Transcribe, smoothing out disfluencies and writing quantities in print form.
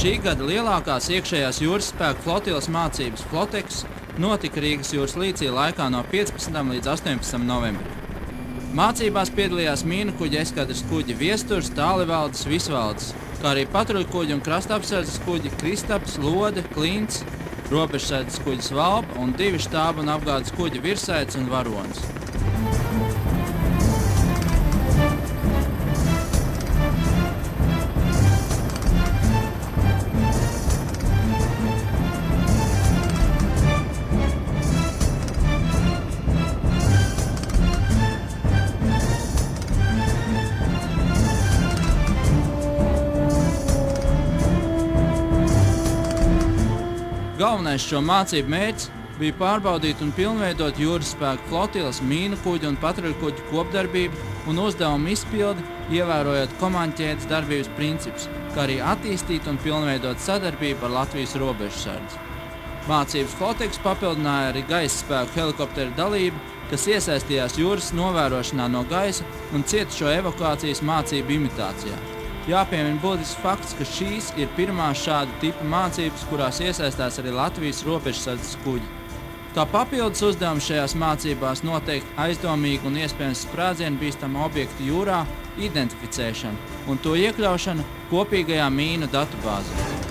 Šī gada lielākās iekšējās jūras spēku flotiles mācības Flotex notika Rīgas jūras līcī laikā no 15. līdz 18. novembrim. Mācībās piedalījās mīnu kuģi eskadras kuģi Viesturs, Tālivaldes, Visvaldes, kā arī patruļkuģi un krastapsardzes kuģi Kristaps, Lode, Klints, robežsardzes kuģis Valpa un 2 štāba un apgādes kuģi Virsaids un Varonis. Galvenais šo mācību mērķis bija pārbaudīt un pilnveidot jūras spēku flotiles, mīnu kuģu un patruļkuģu kopdarbību un uzdevumu izpildi, ievērojot komandoķēdes darbības principus, kā arī attīstīt un pilnveidot sadarbību ar Latvijas robežsardzi. Mācības Flotex papildināja arī gaisa spēku helikopteru dalību, kas iesaistījās jūras novērošanā no gaisa un cietušo evakuācijas mācību imitācijā. Jāpiemina būtisks fakts, ka šīs ir pirmās šāda tipa mācības, kurās iesaistās arī Latvijas robežsardzes kuģi. Kā papildus uzdevums šajās mācībās noteikti aizdomīgu un iespējams sprādzienu bīstamu objektu jūrā identificēšana un to iekļaušana kopīgajā mīnu datubāzē.